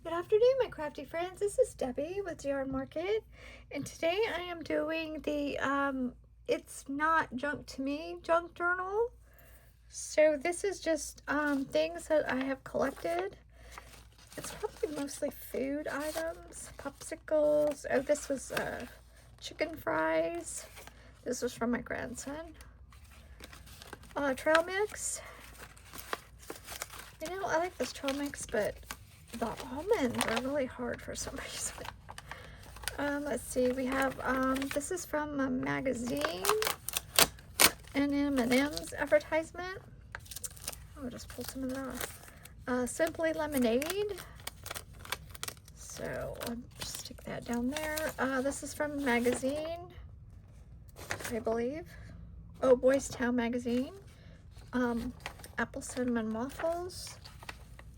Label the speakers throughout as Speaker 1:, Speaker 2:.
Speaker 1: Good afternoon, my crafty friends. This is Debbie with drnmarket, and today I am doing the It's Not Junk to Me junk journal. So this is just things that I have collected. It's probably mostly food items, popsicles. Oh, this was chicken fries. This was from my grandson. Trail mix. You know, I like this trail mix, but the almonds are really hard for some reason. Let's see, we have, this is from a magazine, an M&M's advertisement. I'll just pull some of that off. Simply Lemonade. So I'll just stick that down there. This is from a magazine, I believe. Oh, Boys Town magazine. Apple cinnamon waffles.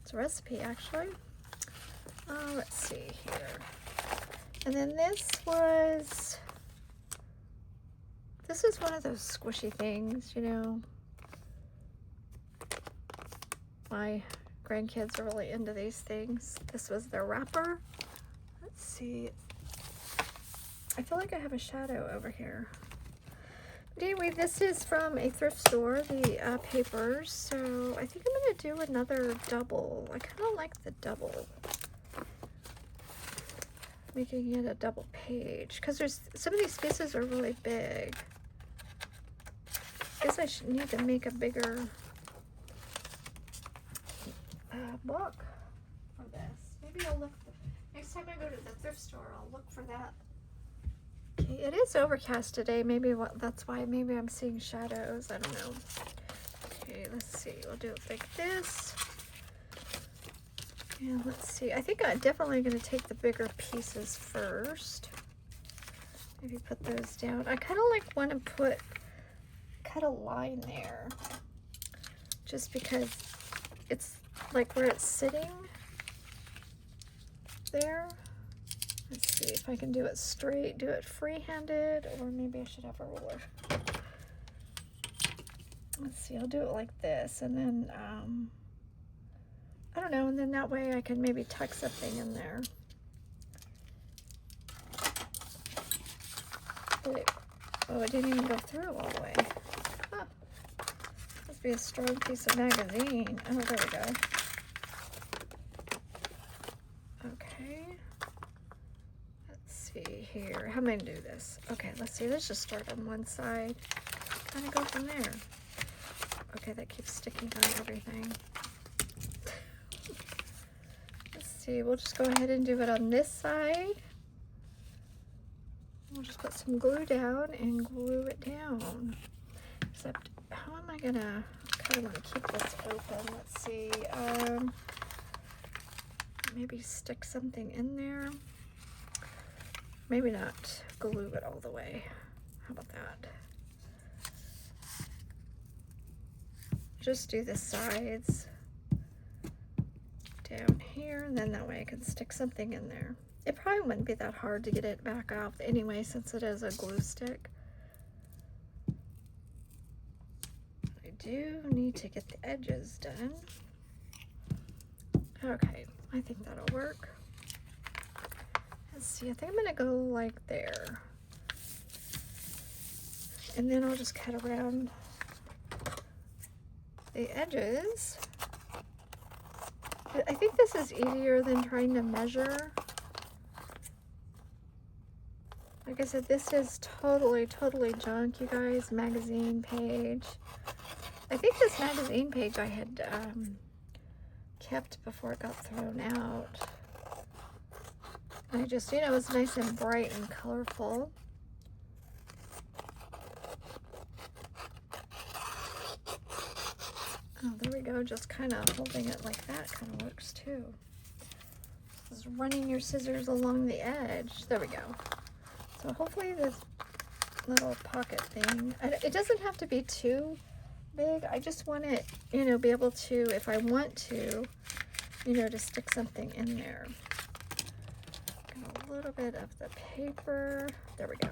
Speaker 1: It's a recipe, actually. Let's see here. And then this is one of those squishy things, you know. My grandkids are really into these things. This was their wrapper. Let's see. I feel like I have a shadow over here. But anyway, this is from a thrift store, the papers. So I think I'm going to do another double. I kind of like the double. Making it a double page. Because there's some of these pieces are really big. I guess I should need to make a bigger book for this. Maybe I'll look. Next time I go to the thrift store, I'll look for that. Okay, it is overcast today. Maybe that's why. Maybe I'm seeing shadows. I don't know. Okay, let's see. We'll do it like this. And let's see. I think I'm definitely going to take the bigger pieces first. Maybe put those down. I kind of like want to cut a line there, just because it's like where it's sitting there. Let's see if I can do it straight, do it free-handed, or maybe I should have a ruler. Let's see, I'll do it like this, and then, I don't know, and then that way I can maybe tuck something in there. Oh, it didn't even go through all the way. Huh. Must be a strong piece of magazine. Oh, there we go. Okay. See here, how am I gonna do this? Okay, let's see, let's just start on one side, kind of go from there. Okay, that keeps sticking on everything. Let's see, we'll just go ahead and do it on this side. We'll just put some glue down and glue it down. Except, how am I gonna, I kind of want to keep this open. Let's see, maybe stick something in there. Maybe not glue it all the way. How about that? Just do the sides down here, and then that way I can stick something in there. It probably wouldn't be that hard to get it back off anyway, since it is a glue stick. I do need to get the edges done. Okay, I think that'll work. Let's see, I think I'm gonna go like there. And then I'll just cut around the edges. I think this is easier than trying to measure. Like I said, this is totally junk, you guys. Magazine page. I think this magazine page I had kept before it got thrown out. I just, you know, it's nice and bright and colorful. Oh, there we go. Just kind of holding it like that kind of works too. Just running your scissors along the edge. There we go. So hopefully this little pocket thing, it doesn't have to be too big. I just want it, you know, be able to, if I want to, you know, to stick something in there. A little bit of the paper. There we go.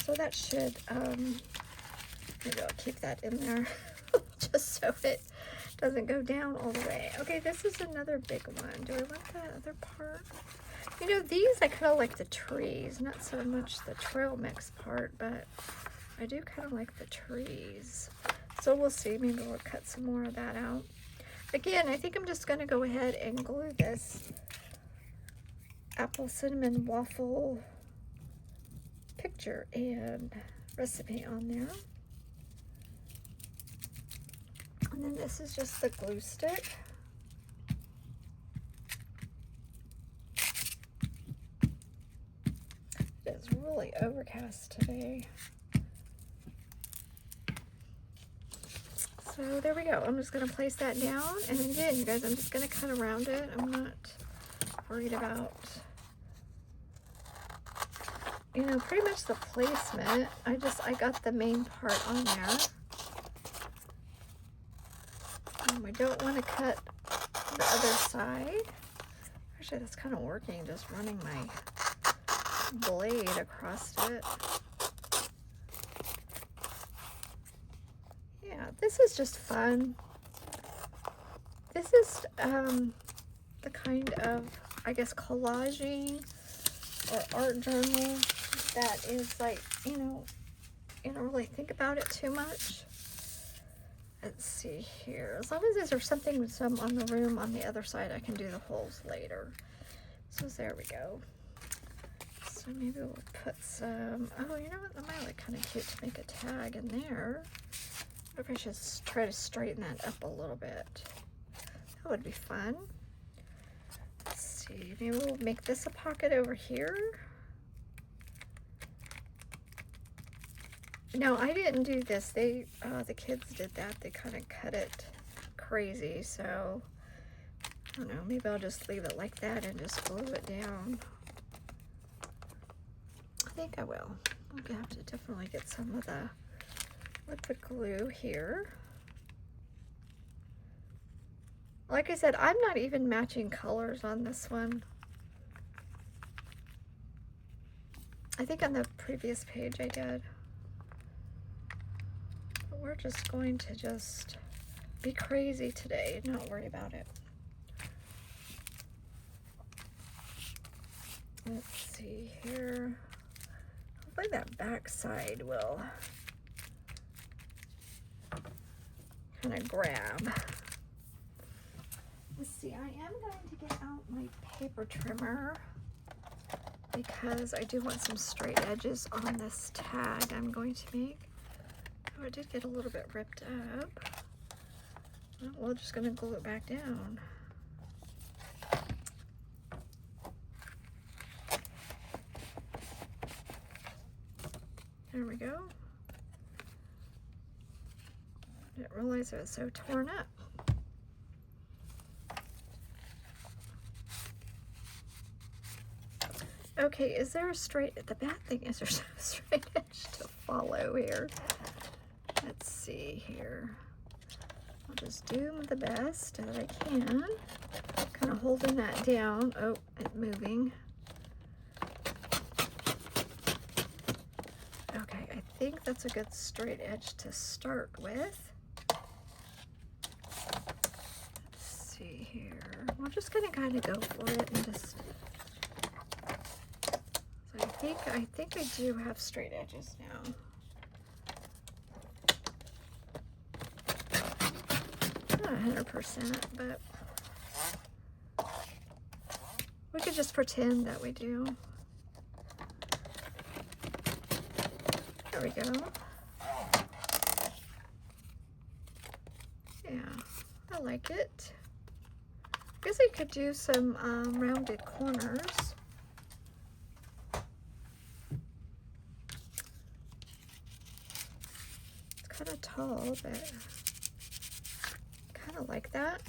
Speaker 1: So that should, maybe I'll keep that in there just so it doesn't go down all the way. Okay, this is another big one. Do I want that other part? You know, these I kind of like the trees, not so much the trail mix part, but I do kind of like the trees. So we'll see. Maybe we'll cut some more of that out. Again, I think I'm just going to go ahead and glue this apple cinnamon waffle picture and recipe on there. And then this is just the glue stick. It is really overcast today. So there we go. I'm just going to place that down. And again, you guys, I'm just going to cut around it. I'm not worried about, you know, pretty much the placement. I got the main part on there. And we don't want to cut the other side. Actually, that's kind of working, just running my blade across it. Yeah, this is just fun. This is the kind of, I guess, collaging or art journal that is like, you know, you don't really think about it too much. Let's see here. As long as there's something, some on the room on the other side, I can do the holes later. So there we go. So maybe we'll put some, oh, you know what? That might look kind of cute to make a tag in there. I wonder if I should try to straighten that up a little bit. That would be fun. Let's see. Maybe we'll make this a pocket over here. No, I didn't do this. They, the kids did that. They kind of cut it crazy. So, I don't know. Maybe I'll just leave it like that and just glue it down. I think I will. I'm gonna have to definitely get some of the liquid glue here. Like I said, I'm not even matching colors on this one. I think on the previous page I did. But we're just going to just be crazy today, not worry about it. Let's see here. Hopefully that back side will kind of grab. Let's see, I am going to get out my paper trimmer because I do want some straight edges on this tag I'm going to make. Oh, it did get a little bit ripped up. Well, we're just going to glue it back down. There we go. I didn't realize it was so torn up. Okay, is there a straight, the bad thing is there's no straight edge to follow here. Let's see here. I'll just do the best that I can. Kind of holding that down. Oh, it's moving. Okay, I think that's a good straight edge to start with. Let's see here. We're just gonna kind of go for it and just. So I think I do have straight edges now. Not 100%, but we could just pretend that we do. There we go. Yeah, I like it. I guess I could do some rounded corners. It's kind of tall, but kind of like that.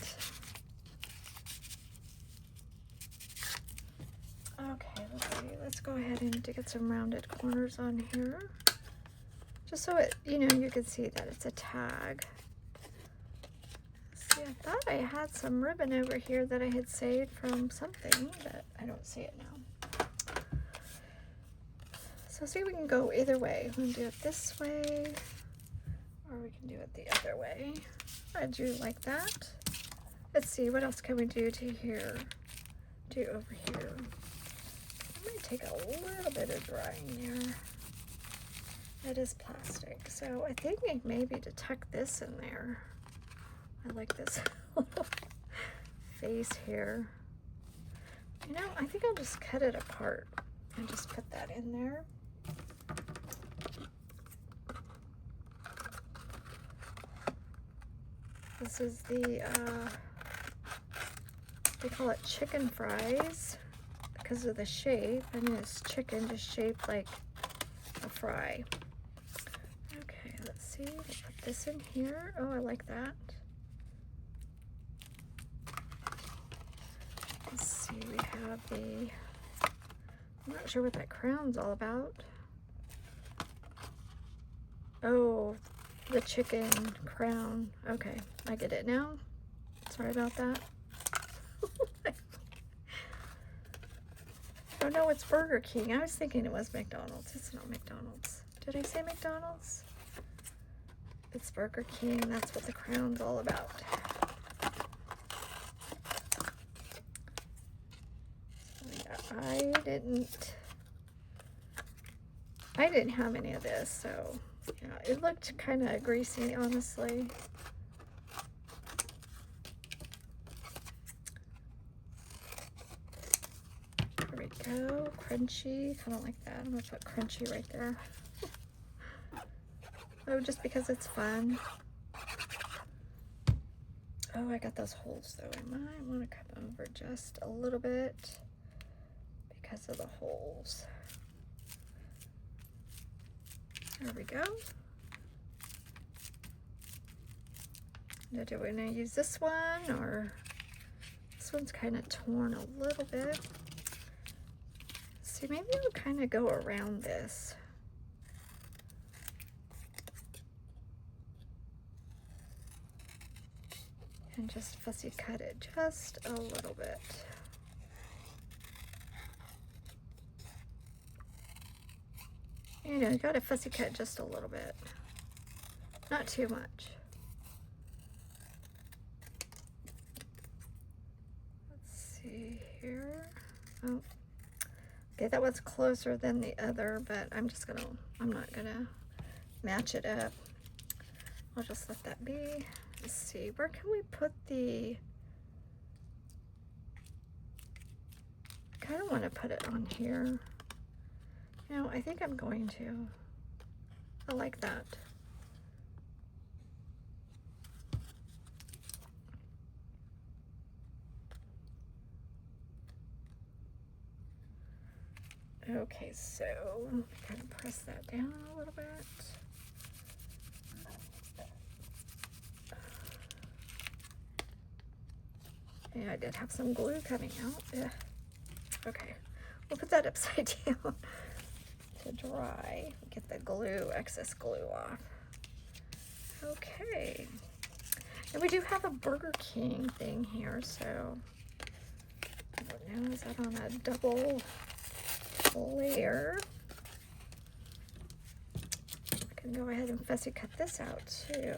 Speaker 1: Okay, let's see. Let's go ahead and get some rounded corners on here. Just so it, you know, you can see that it's a tag. See, I thought I had some ribbon over here that I had saved from something, but I don't see it now. So see, we can go either way. We can do it this way, or we can do it the other way. I do like that. Let's see, what else can we do to here? Do over here. I might take a little bit of drying here. It is plastic, so I think maybe to tuck this in there. I like this little face here. You know, I think I'll just cut it apart and just put that in there. This is the, they call it chicken fries because of the shape. I mean, it's chicken just shaped like a fry. Okay, let's see. Put this in here. Oh, I like that. Let's see, we have the, I'm not sure what that crown's all about. Oh, the chicken crown. Okay, I get it now. Sorry about that. Oh no, it's Burger King. I was thinking it was McDonald's. It's not McDonald's. Did I say McDonald's? It's Burger King. That's what the crown's all about. So yeah, I didn't have any of this, so yeah, it looked kind of greasy, honestly. There we go. Crunchy. Kind of like that. I'm going to put crunchy right there. Oh, just because it's fun. Oh, I got those holes, though. I might want to come over just a little bit because of the holes. There we go. Now, do we want to use this one, or this one's kind of torn a little bit? See, maybe we'll kind of go around this. And just fussy cut it just a little bit. You know, you gotta fussy cut just a little bit. Not too much. Let's see here. Oh, okay, that was closer than the other, but I'm not gonna match it up. I'll just let that be. Let's see, where can we put the, I kind of want to put it on here. You know, I think I'm going to. I like that. Okay, so kind of press that down a little bit. Yeah, I did have some glue coming out. Yeah. Okay, we'll put that upside down to dry. Get the glue, excess glue off. Okay, and we do have a Burger King thing here, so I don't know, is that on a double layer? I can go ahead and fussy cut this out too.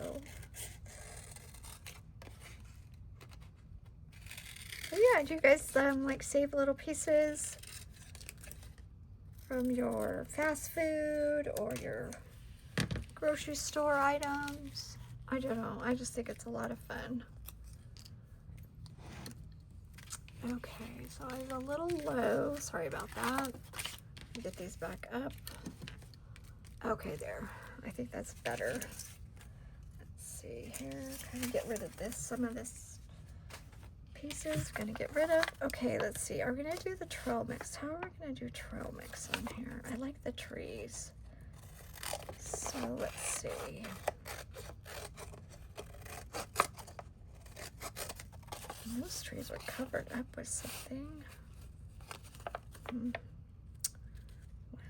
Speaker 1: So yeah, do you guys like save little pieces from your fast food or your grocery store items? I don't know, I just think it's a lot of fun. Okay, so I was a little low, sorry about that. Get these back up. Okay, there, I think that's better. Let's see here, kind of get rid of this, some of this pieces, gonna get rid of. Okay, let's see, are we gonna do the trail mix? How are we gonna do trail mix on here? I like the trees. So let's see. Those trees are covered up with something.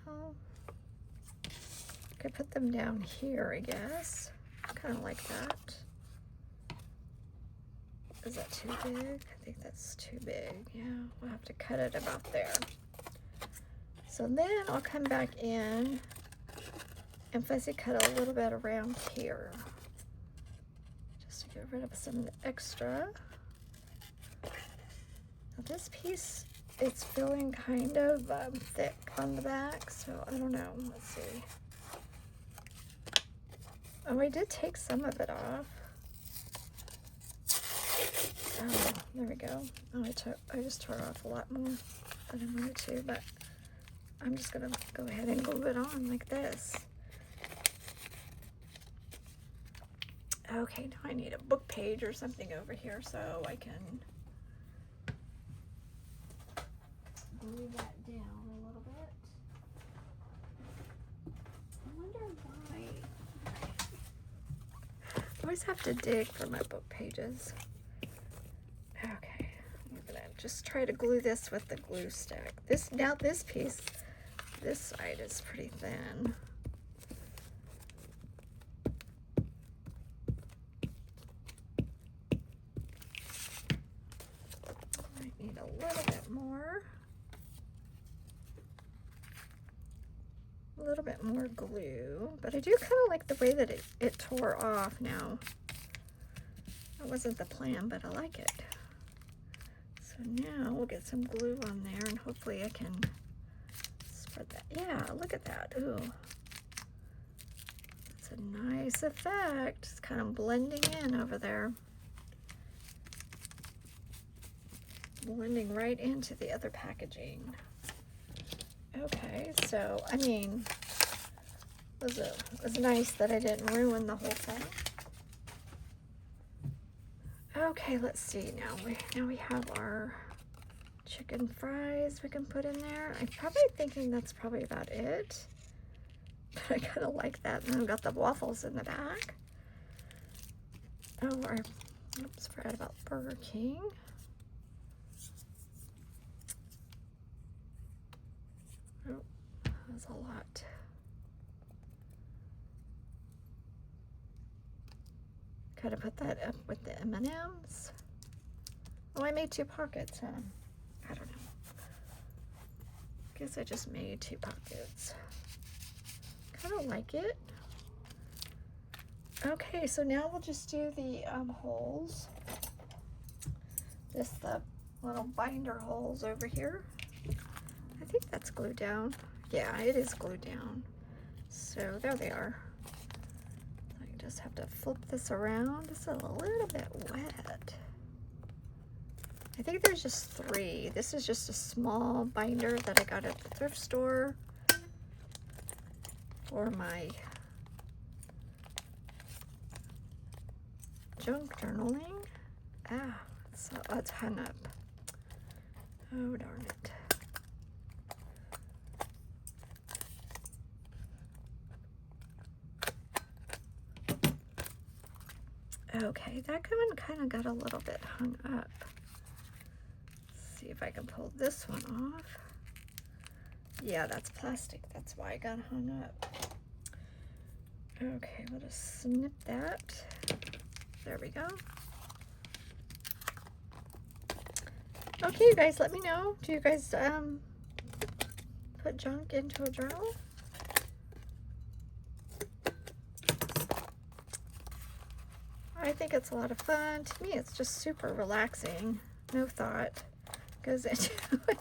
Speaker 1: Well, I could put them down here, I guess. Kind of like that. Is that too big? I think that's too big. Yeah, we'll have to cut it about there. So then I'll come back in and fussy cut a little bit around here, just to Get rid of some of the extra. Now this piece, it's feeling kind of thick on the back, so I don't know. Let's see. Oh, I did take some of it off. Oh, there we go. Oh, I just tore off a lot more than I wanted to, but I'm just gonna go ahead and glue it on like this. Okay, now I need a book page or something over here so I can glue that down a little bit. I wonder why. I always have to dig for my book pages. Okay, I'm gonna just try to glue this with the glue stick. Now this piece, this side is pretty thin. A little bit more glue, but I do kind of like the way that it tore off now. That wasn't the plan, but I like it. So now we'll get some glue on there and hopefully I can spread that. Yeah, look at that. Ooh. It's a nice effect. It's kind of blending in over there. Blending right into the other packaging. Okay, so I mean, it was nice that I didn't ruin the whole thing. Okay, let's see now. We have our chicken fries we can put in there. I'm probably thinking that's probably about it, but I kind of like that. And then we've got the waffles in the back. Oh, oops, forgot about Burger King. Oh, that's a lot. Gotta put that up with the M&Ms. Oh, I made 2 pockets, huh? I don't know. Guess I just made 2 pockets. Kind of like it. Okay, so now we'll just do the holes. Just the little binder holes over here. I think that's glued down. Yeah, it is glued down. So there they are. I just have to flip this around. It's a little bit wet. I think there's just 3. This is just a small binder that I got at the thrift store for my junk journaling. Ah, so it's hung up. Oh, darn it. Okay, that one kind of got a little bit hung up. Let's see if I can pull this one off. Yeah, that's plastic. That's why I got hung up. Okay, we'll just snip that. There we go. Okay, you guys, let me know. Do you guys put junk into a journal? I think it's a lot of fun. To me, it's just super relaxing. No thought goes into it.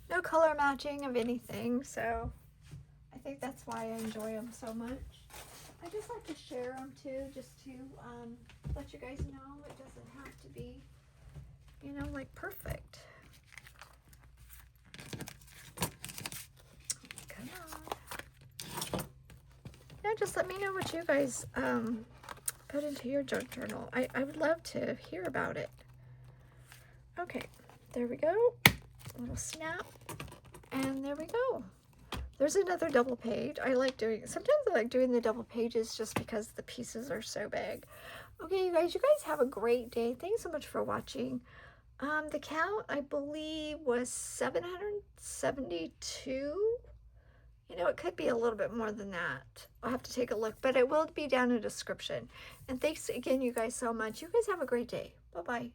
Speaker 1: No color matching of anything. So I think that's why I enjoy them so much. I just like to share them too, just to let you guys know it doesn't have to be, you know, like perfect. Come on. Yeah, just let me know what you guys put into your junk journal. I would love to hear about it. Okay, there we go. A little snap, and there we go. There's another double page. Sometimes I like doing the double pages just because the pieces are so big. Okay, you guys have a great day. Thanks so much for watching. The count, I believe, was 772. You know, it could be a little bit more than that. I'll have to take a look, but it will be down in the description. And thanks again, you guys, so much. You guys have a great day. Bye-bye.